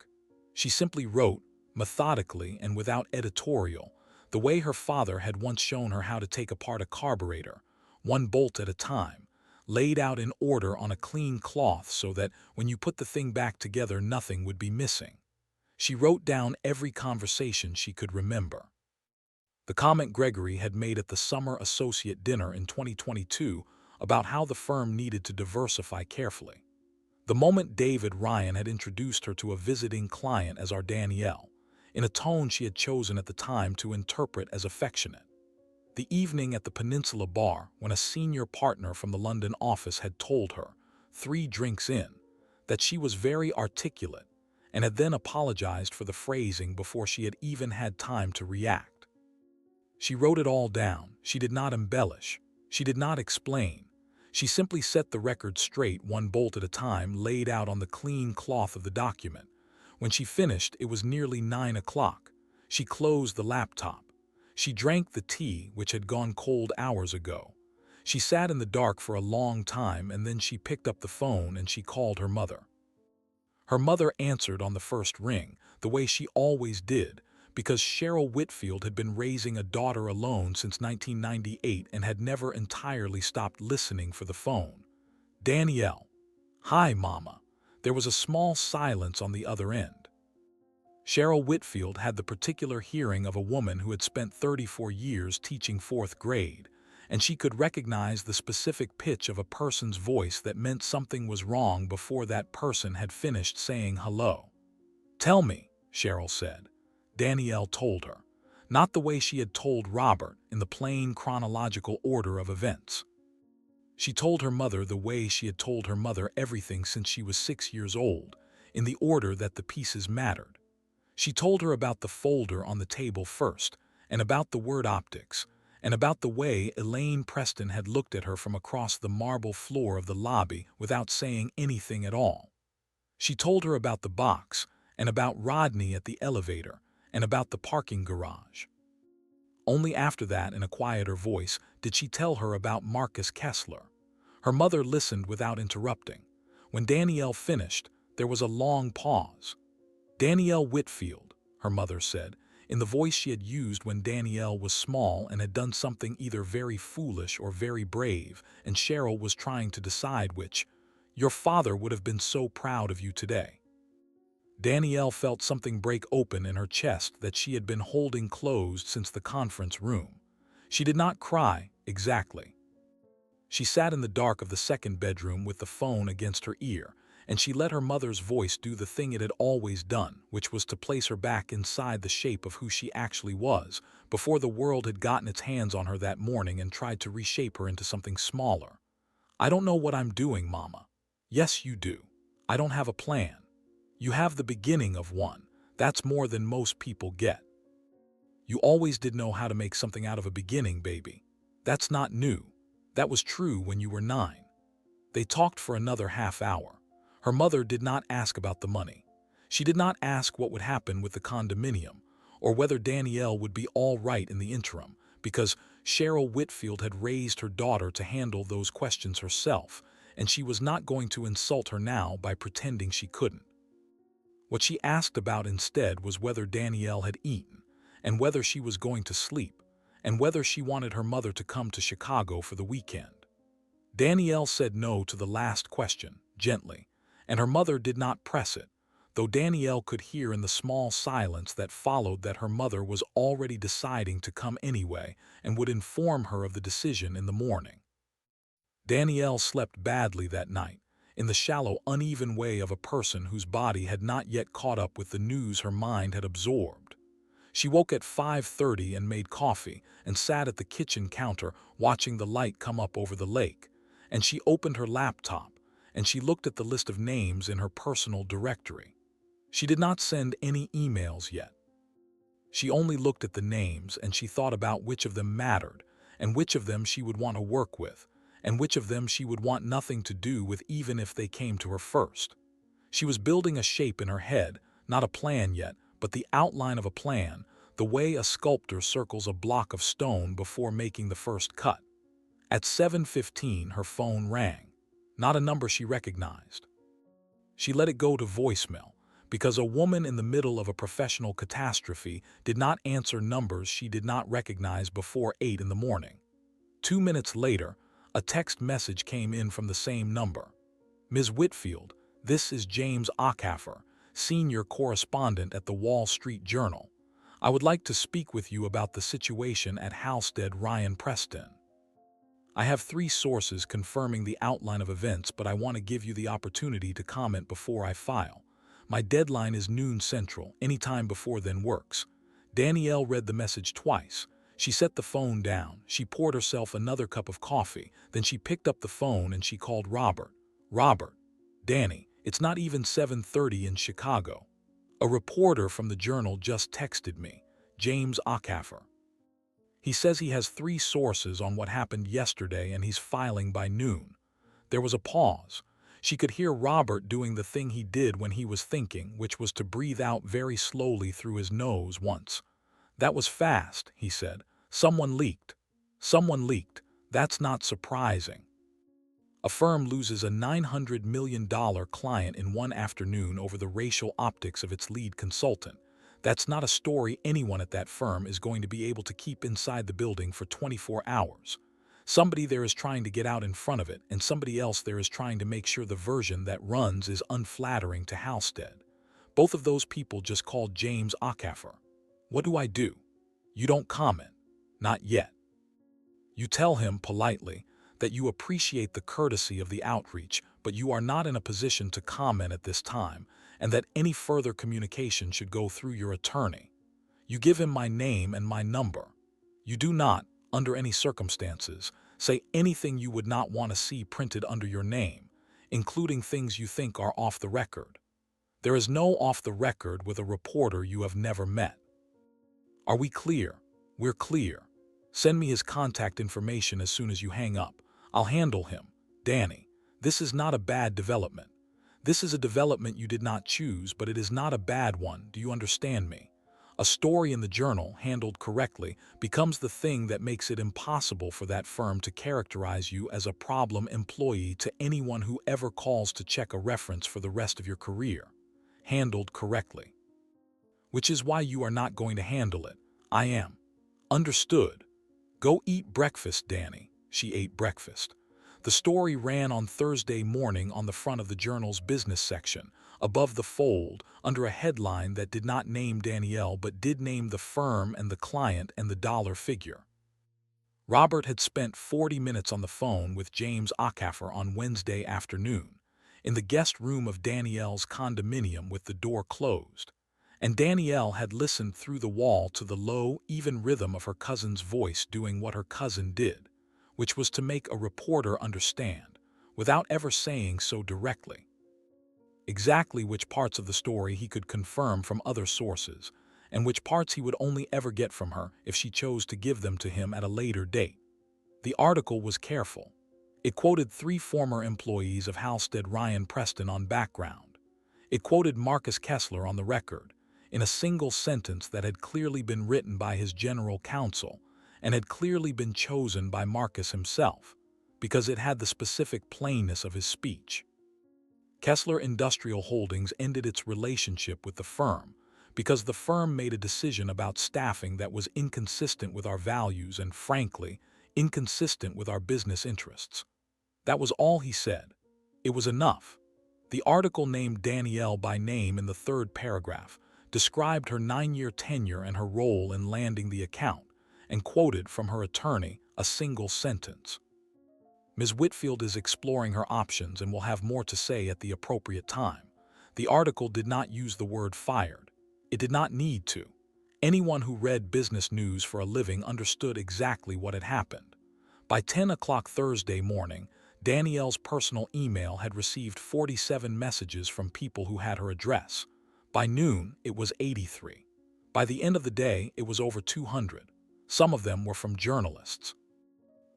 She simply wrote, methodically and without editorial, the way her father had once shown her how to take apart a carburetor, one bolt at a time, laid out in order on a clean cloth so that when you put the thing back together nothing would be missing. She wrote down every conversation she could remember. The comment Gregory had made at the summer associate dinner in 2022 about how the firm needed to diversify carefully. The moment David Ryan had introduced her to a visiting client as our Danielle, in a tone she had chosen at the time to interpret as affectionate. The evening at the Peninsula Bar, when a senior partner from the London office had told her, 3 drinks in, that she was very articulate, and had then apologized for the phrasing before she had even had time to react. She wrote it all down. She did not embellish. She did not explain. She simply set the record straight, one bolt at a time, laid out on the clean cloth of the document. When she finished, it was nearly 9 o'clock. She closed the laptop. She drank the tea, which had gone cold hours ago. She sat in the dark for a long time, and then she picked up the phone and she called her mother. Her mother answered on the first ring, the way she always did, because Cheryl Whitfield had been raising a daughter alone since 1998 and had never entirely stopped listening for the phone. Danielle. Hi, Mama. There was a small silence on the other end. Cheryl Whitfield had the particular hearing of a woman who had spent 34 years teaching 4th grade, and she could recognize the specific pitch of a person's voice that meant something was wrong before that person had finished saying hello. Tell me, Cheryl said. Danielle told her, not the way she had told Robert in the plain chronological order of events. She told her mother the way she had told her mother everything since she was 6 years old, in the order that the pieces mattered. She told her about the folder on the table first, and about the word optics, and about the way Elaine Preston had looked at her from across the marble floor of the lobby without saying anything at all. She told her about the box, and about Rodney at the elevator, and about the parking garage. Only after that, in a quieter voice, did she tell her about Marcus Kessler. Her mother listened without interrupting. When Danielle finished, there was a long pause. Danielle Whitfield, her mother said, in the voice she had used when Danielle was small and had done something either very foolish or very brave, and Cheryl was trying to decide which. Your father would have been so proud of you today. Danielle felt something break open in her chest that she had been holding closed since the conference room. She did not cry, exactly. She sat in the dark of the second bedroom with the phone against her ear, and she let her mother's voice do the thing it had always done, which was to place her back inside the shape of who she actually was, before the world had gotten its hands on her that morning and tried to reshape her into something smaller. I don't know what I'm doing, Mama. Yes, you do. I don't have a plan. You have the beginning of one. That's more than most people get. You always did know how to make something out of a beginning, baby. That's not new. That was true when you were 9. They talked for another half hour. Her mother did not ask about the money. She did not ask what would happen with the condominium, or whether Danielle would be all right in the interim, because Cheryl Whitfield had raised her daughter to handle those questions herself, and she was not going to insult her now by pretending she couldn't. What she asked about instead was whether Danielle had eaten, and whether she was going to sleep, and whether she wanted her mother to come to Chicago for the weekend. Danielle said no to the last question, gently, and her mother did not press it, though Danielle could hear in the small silence that followed that her mother was already deciding to come anyway and would inform her of the decision in the morning. Danielle slept badly that night, in the shallow, uneven way of a person whose body had not yet caught up with the news her mind had absorbed. She woke at 5:30 and made coffee and sat at the kitchen counter watching the light come up over the lake, and she opened her laptop and she looked at the list of names in her personal directory. She did not send any emails yet. She only looked at the names and she thought about which of them mattered and which of them she would want to work with and which of them she would want nothing to do with even if they came to her first. She was building a shape in her head, not a plan yet, but the outline of a plan, the way a sculptor circles a block of stone before making the first cut. At 7:15 her phone rang, not a number she recognized. She let it go to voicemail, because a woman in the middle of a professional catastrophe did not answer numbers she did not recognize before 8 in the morning. 2 minutes later, a text message came in from the same number. "Ms. Whitfield, this is James Acaffer, senior correspondent at the Wall Street Journal. I would like to speak with you about the situation at Halstead Ryan Preston. I have 3 sources confirming the outline of events, but I want to give you the opportunity to comment before I file. My deadline is noon Central, any time before then works." Danielle read the message twice. She set the phone down, she poured herself another cup of coffee, then she picked up the phone and she called Robert. "Robert, Danny, it's not even 7:30 in Chicago. A reporter from the Journal just texted me, James Acaffer. He says he has 3 sources on what happened yesterday and he's filing by noon." There was a pause. She could hear Robert doing the thing he did when he was thinking, which was to breathe out very slowly through his nose once. "That was fast," he said. "Someone leaked. Someone leaked. That's not surprising. A firm loses a $900 million client in one afternoon over the racial optics of its lead consultant. That's not a story anyone at that firm is going to be able to keep inside the building for 24 hours. Somebody there is trying to get out in front of it, and somebody else there is trying to make sure the version that runs is unflattering to Halstead. Both of those people just called James Acaffer. What do I do?" "You don't comment. Not yet. You tell him politely that you appreciate the courtesy of the outreach, but you are not in a position to comment at this time, and that any further communication should go through your attorney. You give him my name and my number. You do not, under any circumstances, say anything you would not want to see printed under your name, including things you think are off the record. There is no off the record with a reporter you have never met. Are we clear?" "We're clear. Send me his contact information as soon as you hang up. I'll handle him. Danny, this is not a bad development. This is a development you did not choose, but it is not a bad one. Do you understand me? A story in the Journal, handled correctly, becomes the thing that makes it impossible for that firm to characterize you as a problem employee to anyone who ever calls to check a reference for the rest of your career. Handled correctly. Which is why you are not going to handle it. I am. Understood. Go eat breakfast, Danny." She ate breakfast. The story ran on Thursday morning on the front of the Journal's business section, above the fold, under a headline that did not name Danielle but did name the firm and the client and the dollar figure. Robert had spent 40 minutes on the phone with James Acaffer on Wednesday afternoon, in the guest room of Danielle's condominium with the door closed, and Danielle had listened through the wall to the low, even rhythm of her cousin's voice doing what her cousin did, which was to make a reporter understand, without ever saying so directly. Exactly which parts of the story he could confirm from other sources, and which parts he would only ever get from her if she chose to give them to him at a later date. The article was careful. It quoted 3 former employees of Halstead Ryan Preston on background. It quoted Marcus Kessler on the record, in a single sentence that had clearly been written by his general counsel and had clearly been chosen by Marcus himself, because it had the specific plainness of his speech. Kessler Industrial Holdings ended its relationship with the firm because the firm made a decision about staffing that was inconsistent with our values and, frankly, inconsistent with our business interests. That was all he said. It was enough. The article named Danielle by name in the third paragraph, described her 9-year tenure and her role in landing the account, and quoted from her attorney a single sentence. Ms. Whitfield is exploring her options and will have more to say at the appropriate time. The article did not use the word fired. It did not need to. Anyone who read business news for a living understood exactly what had happened. By 10 o'clock Thursday morning, Danielle's personal email had received 47 messages from people who had her address. By noon, it was 83. By the end of the day, it was over 200. Some of them were from journalists.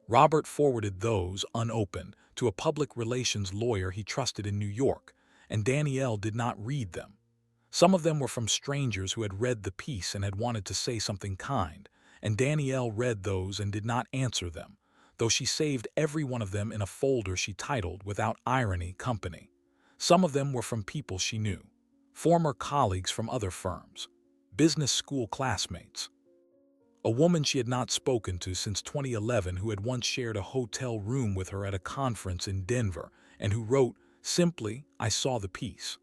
Robert forwarded those, unopened, to a public relations lawyer he trusted in New York, and Danielle did not read them. Some of them were from strangers who had read the piece and had wanted to say something kind, and Danielle read those and did not answer them, though she saved every one of them in a folder she titled, without irony, Company. Some of them were from people she knew, former colleagues from other firms, business school classmates. A woman she had not spoken to since 2011 who had once shared a hotel room with her at a conference in Denver and who wrote, simply, "I saw the piece.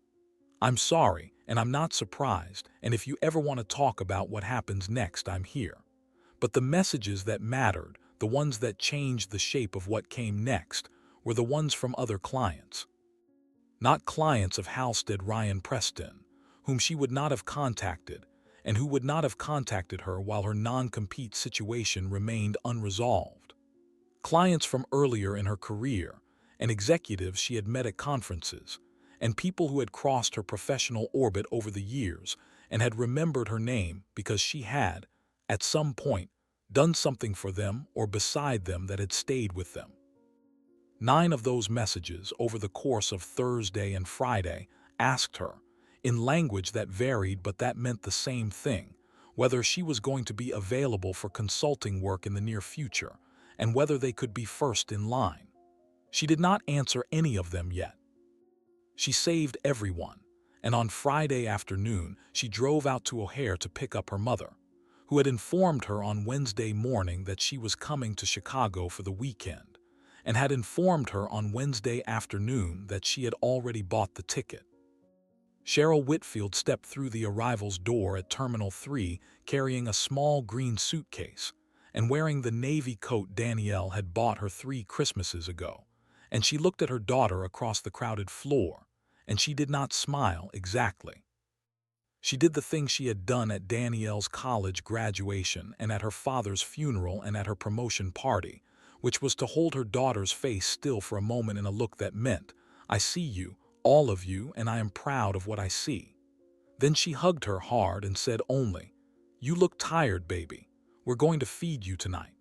I'm sorry, and I'm not surprised, and if you ever want to talk about what happens next, I'm here." But the messages that mattered, the ones that changed the shape of what came next, were the ones from other clients. Not clients of Halstead Ryan Preston, whom she would not have contacted, and who would not have contacted her while her non-compete situation remained unresolved. Clients from earlier in her career, and executives she had met at conferences, and people who had crossed her professional orbit over the years and had remembered her name because she had, at some point, done something for them or beside them that had stayed with them. 9 of those messages over the course of Thursday and Friday asked her, in language that varied but that meant the same thing, whether she was going to be available for consulting work in the near future, and whether they could be first in line. She did not answer any of them yet. She saved everyone, and on Friday afternoon she drove out to O'Hare to pick up her mother, who had informed her on Wednesday morning that she was coming to Chicago for the weekend, and had informed her on Wednesday afternoon that she had already bought the ticket. Cheryl Whitfield stepped through the arrivals door at Terminal 3 carrying a small green suitcase and wearing the navy coat Danielle had bought her 3 Christmases ago, and she looked at her daughter across the crowded floor, and she did not smile exactly. She did the thing she had done at Danielle's college graduation and at her father's funeral and at her promotion party, which was to hold her daughter's face still for a moment in a look that meant, "I see you, all of you, and I am proud of what I see." Then she hugged her hard and said only, "You look tired, baby. We're going to feed you tonight."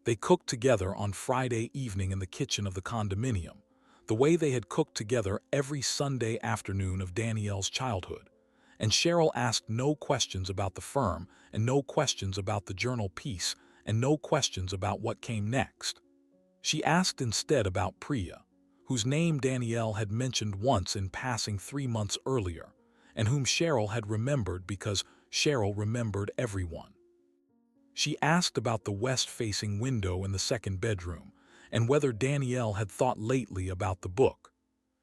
They cooked together on Friday evening in the kitchen of the condominium, the way they had cooked together every Sunday afternoon of Danielle's childhood, and Cheryl asked no questions about the firm and no questions about the journal piece and no questions about what came next. She asked instead about Priya, whose name Danielle had mentioned once in passing 3 months earlier, and whom Cheryl had remembered because Cheryl remembered everyone. She asked about the west-facing window in the second bedroom, and whether Danielle had thought lately about the book.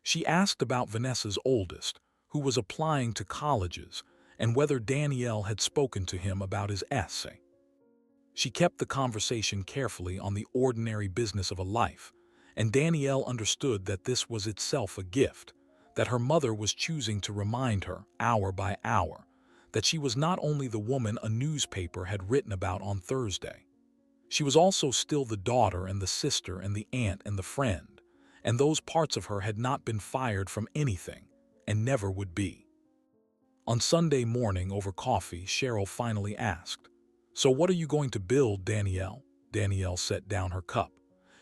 She asked about Vanessa's oldest, who was applying to colleges, and whether Danielle had spoken to him about his essay. She kept the conversation carefully on the ordinary business of a life, and Danielle understood that this was itself a gift, that her mother was choosing to remind her, hour by hour, that she was not only the woman a newspaper had written about on Thursday. She was also still the daughter and the sister and the aunt and the friend, and those parts of her had not been fired from anything, and never would be. On Sunday morning over coffee, Cheryl finally asked, "So what are you going to build, Danielle?" Danielle set down her cup.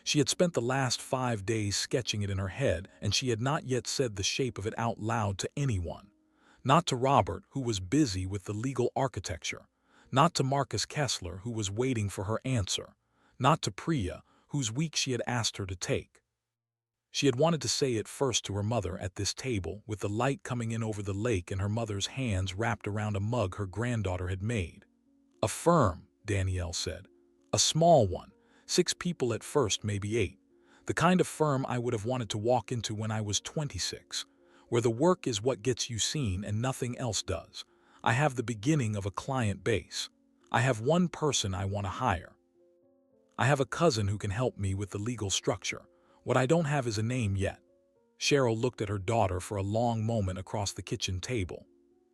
She had spent the last 5 days sketching it in her head, and she had not yet said the shape of it out loud to anyone. Not to Robert, who was busy with the legal architecture. Not to Marcus Kessler, who was waiting for her answer. Not to Priya, whose week she had asked her to take. She had wanted to say it first to her mother at this table, with the light coming in over the lake and her mother's hands wrapped around a mug her granddaughter had made. "A firm," Danielle said. "A small one. 6 people at first, maybe 8. The kind of firm I would have wanted to walk into when I was 26, where the work is what gets you seen and nothing else does. I have the beginning of a client base. I have one person I want to hire. I have a cousin who can help me with the legal structure. What I don't have is a name yet. Cheryl looked at her daughter for a long moment across the kitchen table.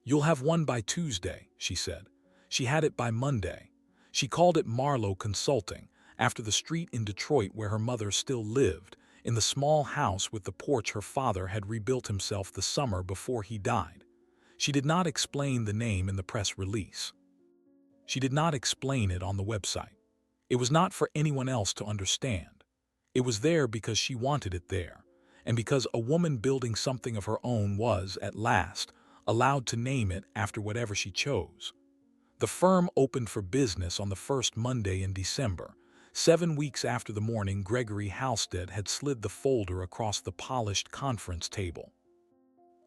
You'll have one by Tuesday, she said. She had it by Monday. She called it Marlowe Consulting, after the street in Detroit where her mother still lived, in the small house with the porch her father had rebuilt himself the summer before he died. She did not explain the name in the press release. She did not explain it on the website. It was not for anyone else to understand. It was there because she wanted it there, and because a woman building something of her own was, at last, allowed to name it after whatever she chose. The firm opened for business on the first Monday in December, 7 weeks after the morning Gregory Halstead had slid the folder across the polished conference table.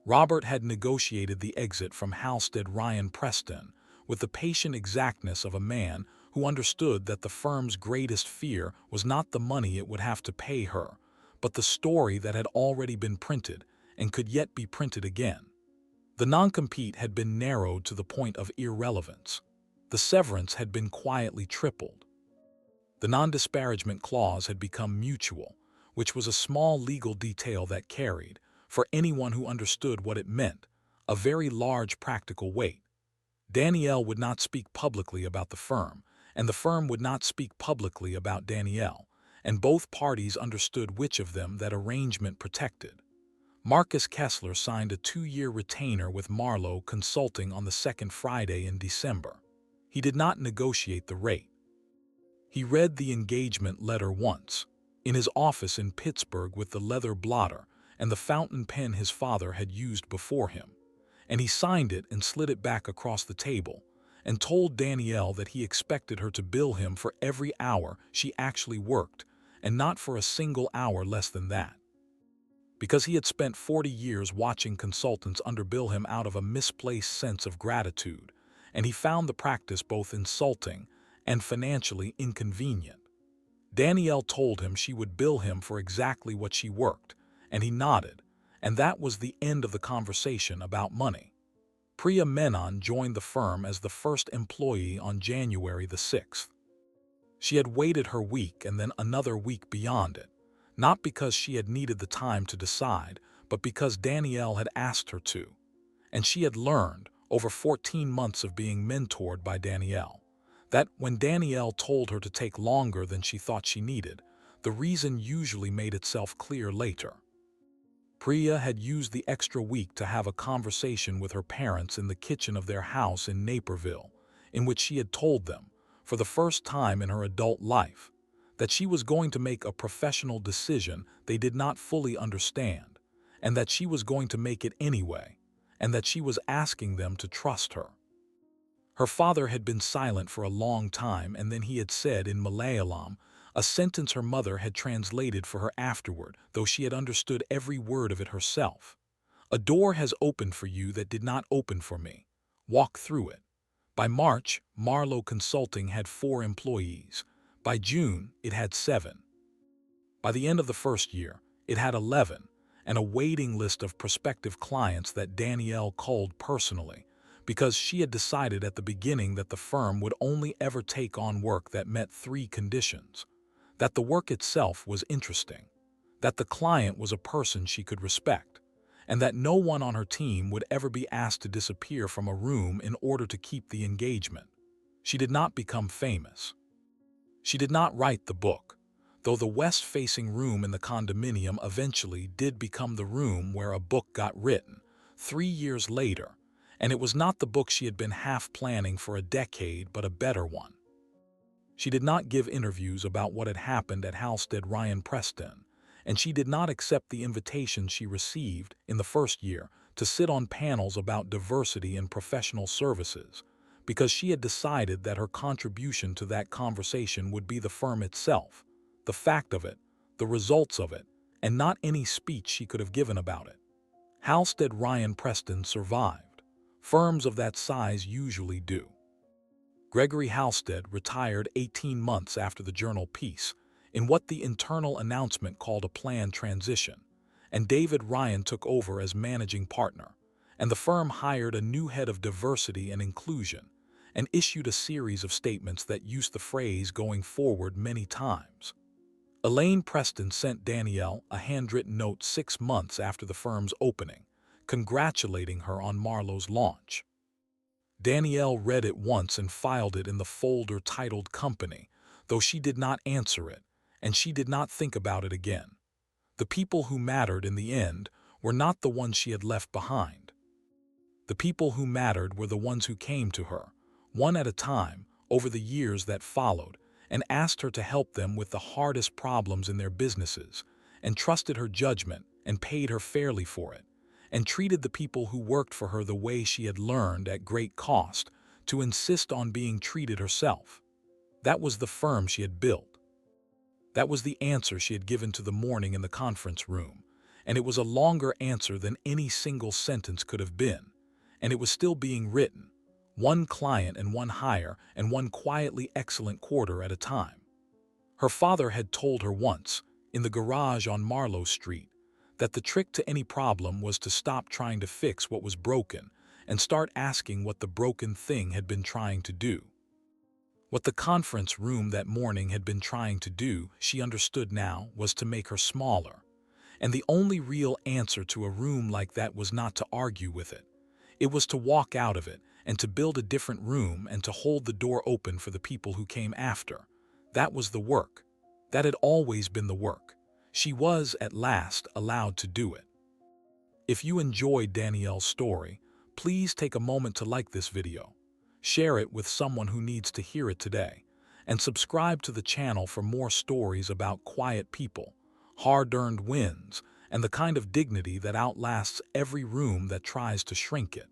Robert had negotiated the exit from Halstead Ryan Preston with the patient exactness of a man who understood that the firm's greatest fear was not the money it would have to pay her, but the story that had already been printed and could yet be printed again. The non-compete had been narrowed to the point of irrelevance. The severance had been quietly tripled. The non-disparagement clause had become mutual, which was a small legal detail that carried, for anyone who understood what it meant, a very large practical weight. Danielle would not speak publicly about the firm, and the firm would not speak publicly about Danielle, and both parties understood which of them that arrangement protected. Marcus Kessler signed a 2-year retainer with Marlowe Consulting on the second Friday in December. He did not negotiate the rate. He read the engagement letter once, in his office in Pittsburgh with the leather blotter and the fountain pen his father had used before him, and he signed it and slid it back across the table, and told Danielle that he expected her to bill him for every hour she actually worked, and not for a single hour less than that. Because he had spent 40 years watching consultants underbill him out of a misplaced sense of gratitude, and he found the practice both insulting and financially inconvenient. Danielle told him she would bill him for exactly what she worked, and he nodded, and that was the end of the conversation about money. Priya Menon joined the firm as the first employee on January the 6th. She had waited her week and then another week beyond it, not because she had needed the time to decide, but because Danielle had asked her to. And she had learned, over 14 months of being mentored by Danielle, that when Danielle told her to take longer than she thought she needed, the reason usually made itself clear later. Priya had used the extra week to have a conversation with her parents in the kitchen of their house in Naperville, in which she had told them, for the first time in her adult life, that she was going to make a professional decision they did not fully understand, and that she was going to make it anyway, and that she was asking them to trust her. Her father had been silent for a long time, and then he had said in Malayalam, a sentence her mother had translated for her afterward, though she had understood every word of it herself. A door has opened for you that did not open for me. Walk through it. By March, Marlowe Consulting had 4 employees. By June, it had 7. By the end of the first year, it had 11, and a waiting list of prospective clients that Danielle called personally, because she had decided at the beginning that the firm would only ever take on work that met 3 conditions: that the work itself was interesting, that the client was a person she could respect, and that no one on her team would ever be asked to disappear from a room in order to keep the engagement. She did not become famous. She did not write the book, though the west-facing room in the condominium eventually did become the room where a book got written, 3 years later, and it was not the book she had been half planning for a decade, but a better one. She did not give interviews about what had happened at Halstead Ryan Preston, and she did not accept the invitations she received in the first year to sit on panels about diversity in professional services, because she had decided that her contribution to that conversation would be the firm itself, the fact of it, the results of it, and not any speech she could have given about it. Halstead Ryan Preston survived. Firms of that size usually do. Gregory Halstead retired 18 months after the journal piece, in what the internal announcement called a planned transition, and David Ryan took over as managing partner, and the firm hired a new head of diversity and inclusion, and issued a series of statements that used the phrase "going forward" many times. Elaine Preston sent Danielle a handwritten note 6 months after the firm's opening, congratulating her on Marlowe's launch. Danielle read it once and filed it in the folder titled Company, though she did not answer it, and she did not think about it again. The people who mattered in the end were not the ones she had left behind. The people who mattered were the ones who came to her, one at a time, over the years that followed, and asked her to help them with the hardest problems in their businesses, and trusted her judgment and paid her fairly for it, and treated the people who worked for her the way she had learned at great cost to insist on being treated herself. That was the firm she had built. That was the answer she had given to the morning in the conference room, and it was a longer answer than any single sentence could have been, and it was still being written, one client and one hire and one quietly excellent quarter at a time. Her father had told her once, in the garage on Marlowe Street, that the trick to any problem was to stop trying to fix what was broken and start asking what the broken thing had been trying to do. What the conference room that morning had been trying to do, she understood now, was to make her smaller. And the only real answer to a room like that was not to argue with it. It was to walk out of it and to build a different room and to hold the door open for the people who came after. That was the work. That had always been the work. She was, at last, allowed to do it. If you enjoyed Danielle's story, please take a moment to like this video, share it with someone who needs to hear it today, and subscribe to the channel for more stories about quiet people, hard-earned wins, and the kind of dignity that outlasts every room that tries to shrink it.